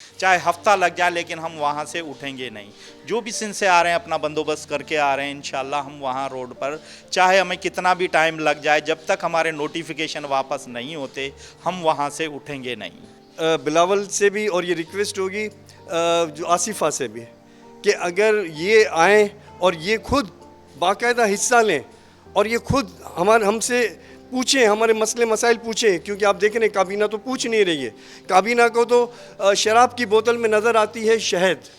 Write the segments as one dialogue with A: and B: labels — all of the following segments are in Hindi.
A: चाहे हफ्ता लग जाए, लेकिन हम वहाँ से उठेंगे नहीं। जो भी सिंध से आ रहे हैं अपना बंदोबस्त करके आ रहे हैं, इंशाल्लाह हम वहाँ रोड पर, चाहे हमें कितना भी टाइम लग जाए, जब तक हमारे नोटिफिकेशन वापस नहीं होते हम वहाँ से उठेंगे नहीं।
B: बिलावल से भी और ये रिक्वेस्ट होगी जो आसिफा से भी, कि अगर ये आएँ और ये खुद बाकायदा हिस्सा लें और ये खुद हमसे पूछें, हमारे मसले मसाइल पूछें, क्योंकि आप देख रहे हैं काबीना तो पूछ नहीं रही है। काबीना को तो शराब की बोतल में नज़र आती है शहद।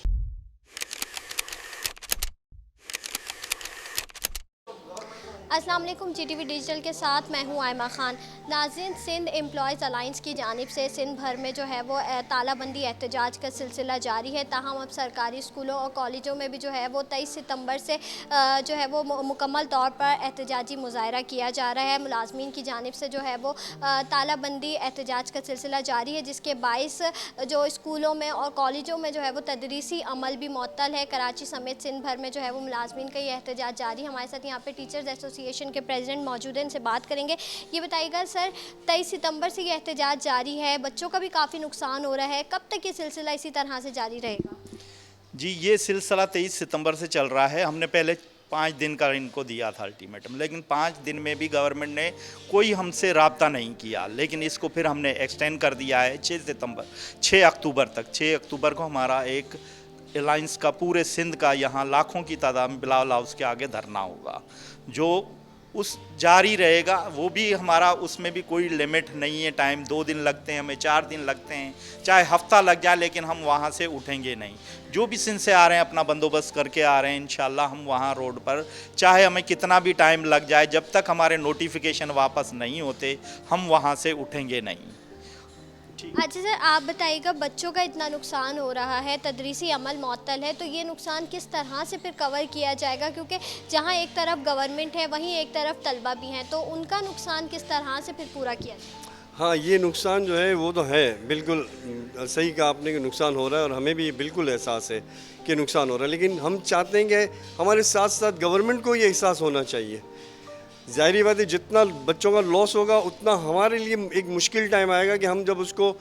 C: अस्सलाम वालेकुम, GTV डिजिटल के साथ मैं हूं आयमा खान। नाज़रीन, सिंध एम्प्लॉयज़ अलाइंस की जानिब से सिंध भर में जो है वो तालाबंदी एहतजाज का सिलसिला जारी है। ताहम अब सरकारी स्कूलों और कॉलेजों में भी जो है वो 23 सितंबर से जो है वो मुकम्मल तौर पर एहतजाजी मुजाहरा किया जा रहा है। मुलाजमीन की जानिब से जो है वो तालाबंदी एहतजाज का सिलसिला जारी है, जिसके बाइस जो स्कूलों में और कॉलेजों में जो है वो तदरीसी अमल भी मुअत्तल है। कराची समेत सिंध भर में जो है वो मुलाजमीन का ये एहतजाज जारी। हमारे साथ यहाँ पे टीचर्स एसोसिएशन के प्रेसिडेंट मौजूद हैं, इनसे बात करेंगे। ये बताइएगा सर, 23 सितंबर से ये एहतजाज जारी है, बच्चों का भी काफ़ी नुकसान हो रहा है, कब तक ये सिलसिला इसी तरह से जारी रहेगा?
A: जी, ये सिलसिला 23 सितंबर से चल रहा है। हमने पहले 5 दिन का इनको दिया था अल्टीमेटम, लेकिन 5 दिन में भी गवर्नमेंट ने कोई हमसे राब्ता नहीं किया। लेकिन इसको फिर हमने एक्सटेंड कर दिया है 6 अक्टूबर तक। 6 अक्टूबर को हमारा एक अलायंस का पूरे सिंध का यहाँ लाखों की तादाद में बिलावल हाउस के आगे धरना होगा, जो उस जारी रहेगा। वो भी हमारा, उसमें भी कोई लिमिट नहीं है। टाइम 2 दिन लगते हैं, हमें 4 दिन लगते हैं, चाहे हफ्ता लग जाए, लेकिन हम वहाँ से उठेंगे नहीं। जो भी सिंध से आ रहे हैं अपना बंदोबस्त करके आ रहे हैं, इंशाल्लाह हम वहाँ रोड पर, चाहे हमें कितना भी टाइम लग जाए, जब तक हमारे नोटिफिकेशन वापस नहीं होते हम वहाँ से उठेंगे नहीं।
C: अच्छा सर, आप बताइएगा, बच्चों का इतना नुकसान हो रहा है, तदरीसी अमल मुअत्तल है, तो ये नुकसान किस तरह से फिर कवर किया जाएगा? क्योंकि जहाँ एक तरफ गवर्नमेंट है वहीं एक तरफ तलबा भी हैं, तो उनका नुकसान किस तरह से फिर पूरा किया जाएगा?
B: हाँ, ये नुकसान जो है वो तो है, बिल्कुल सही कहा आपने कि नुकसान हो रहा है और हमें भी बिल्कुल एहसास है कि नुकसान हो रहा है। लेकिन हम चाहते हैं कि हमारे साथ साथ गवर्नमेंट को ये एहसास होना चाहिए। ज़ाहिर बात है, जितना बच्चों का लॉस होगा उतना हमारे लिए एक मुश्किल टाइम आएगा कि हम जब उसको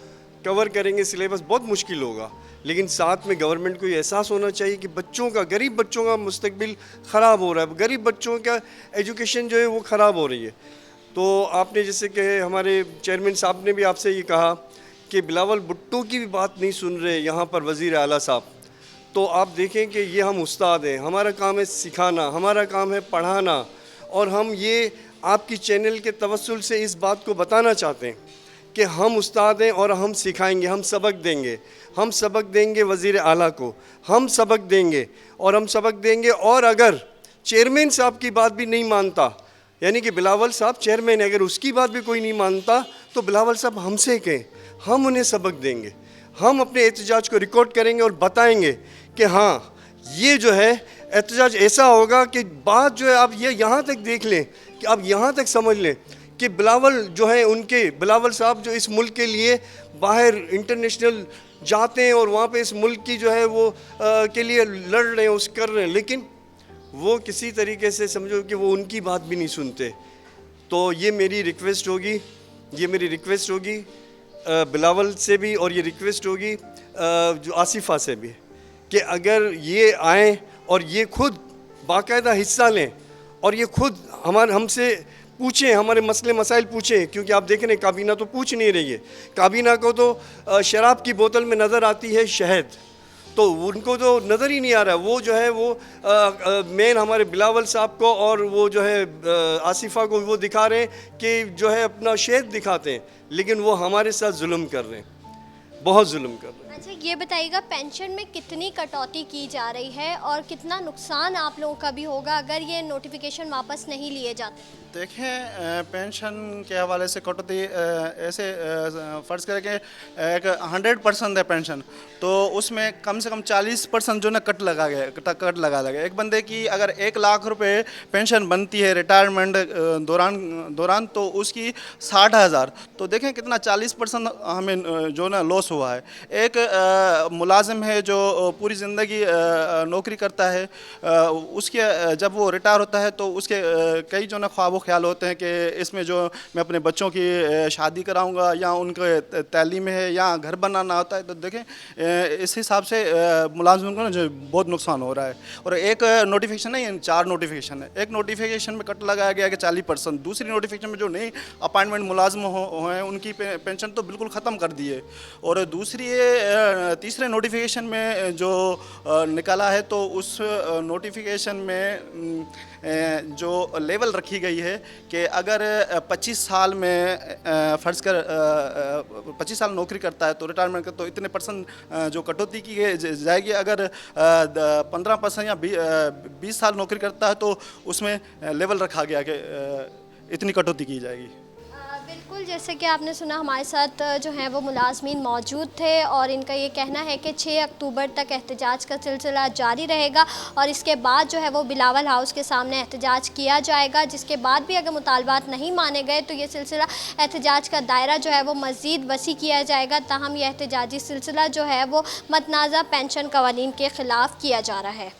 B: कवर करेंगे, सिलेबस बहुत मुश्किल होगा। लेकिन साथ में गवर्नमेंट को ये एहसास होना चाहिए कि बच्चों का, गरीब बच्चों का मुस्तकबिल ख़राब हो रहा है, गरीब बच्चों का एजुकेशन जो है वो ख़राब हो रही है। तो आपने जैसे कि हमारे चेयरमैन साहब ने भी आपसे ये कहा कि बिलावल भुट्टो की भी बात नहीं सुन रहे यहाँ पर वज़ीर आला साहब, तो आप देखें कि ये हम उस्ताद हैं, हमारा काम है सिखाना, हमारा काम है पढ़ाना, और हम ये आपकी चैनल के तवस्सुल से इस बात को बताना चाहते हैं कि हम उस्ताद हैं और हम सिखाएंगे, हम सबक देंगे वज़ीर आला को, हम सबक देंगे और अगर चेयरमैन साहब की बात भी नहीं मानता, यानी कि बिलावल साहब चेयरमैन, अगर उसकी बात भी कोई नहीं मानता तो बिलावल साहब हमसे कहें, हम उन्हें सबक देंगे। हम अपने एहतजाज को रिकॉर्ड करेंगे और बताएंगे कि हाँ, ये जो है एहतजाज ऐसा होगा कि बात जो है आप ये यहाँ तक देख लें, कि आप यहाँ तक समझ लें कि बिलावल जो है, बिलावल साहब जो इस मुल्क के लिए बाहर इंटरनेशनल जाते हैं और वहाँ पे इस मुल्क की जो है वो के लिए लड़ रहे हैं, कर रहे हैं, लेकिन वो किसी तरीके से समझो कि वो उनकी बात भी नहीं सुनते। तो ये मेरी रिक्वेस्ट होगी बिलावल से भी, और ये रिक्वेस्ट होगी जो आसिफा से भी, कि अगर ये आएँ और ये खुद बाकायदा हिस्सा लें और ये खुद हमसे पूछें, हमारे मसले मसाइल पूछें, क्योंकि आप देख रहे हैं काबीना तो पूछ नहीं रही है। काबीना को तो शराब की बोतल में नज़र आती है शहद, तो उनको तो नज़र ही नहीं आ रहा। वो जो है वो मेन हमारे बिलावल साहब को और वो जो है आसिफा को वो दिखा रहे हैं कि जो है अपना शहद दिखाते हैं, लेकिन वो हमारे साथ जुल्म कर रहे हैं, बहुत जुल्म कर रहे हैं।
C: अच्छा, ये बताइएगा, पेंशन में कितनी कटौती की जा रही है और कितना नुकसान आप लोगों का भी होगा अगर ये नोटिफिकेशन वापस नहीं लिए जाते?
D: देखें, पेंशन के हवाले से कटौती ऐसे फ़र्ज़ करें कि एक 100% है पेंशन, तो उसमें कम से कम 40% जो ना कट लगा गया। एक बंदे की अगर 1 लाख रुपए पेंशन बनती है रिटायरमेंट दौरान तो उसकी 60,000, तो देखें कितना 40% हमें जो ना लॉस हुआ है। एक मुलाजिम है जो पूरी ज़िंदगी नौकरी करता है, उसके जब वो रिटायर होता है तो उसके कई जो ना ख्वाब ख्याल होते हैं कि इसमें जो मैं अपने बच्चों की शादी कराऊंगा या उनके तालीम है या घर बनाना होता है। तो देखें इस हिसाब से मुलाजिम को ना जो बहुत नुकसान हो रहा है। और एक नोटिफिकेशन नहीं, 4 नोटिफिकेशन है। एक नोटिफिकेशन में कट लगाया गया कि 40%, दूसरी नोटिफिकेशन में जो नई अपॉइंटमेंट मुलाजिम हैं उनकी पेंशन तो बिल्कुल ख़त्म कर दी है। और तीसरे नोटिफिकेशन में जो निकाला है तो उस नोटिफिकेशन में जो लेवल रखी गई है कि अगर 25 साल में फ़र्ज़ कर 25 साल नौकरी करता है तो रिटायरमेंट का तो इतने % जो कटौती की जाएगी। अगर 15% या 20 साल नौकरी करता है तो उसमें लेवल रखा गया कि इतनी कटौती की जाएगी।
C: बिल्कुल, जैसे कि आपने सुना हमारे साथ जो हैं वो मुलाज़मीन मौजूद थे और इनका ये कहना है कि 6 अक्टूबर तक एहतजाज का सिलसिला जारी रहेगा और इसके बाद जो है वो बिलावल हाउस के सामने एहतजाज किया जाएगा, जिसके बाद भी अगर मुतालबात नहीं माने गए तो ये सिलसिला एहतजाज का दायरा जो है वो मज़ीद वसी किया जाएगा। ताहम यह एहतजाजी सिलसिला जो है वो मतनाज़ा पेंशन कवानीन के ख़िलाफ़ किया जा रहा है।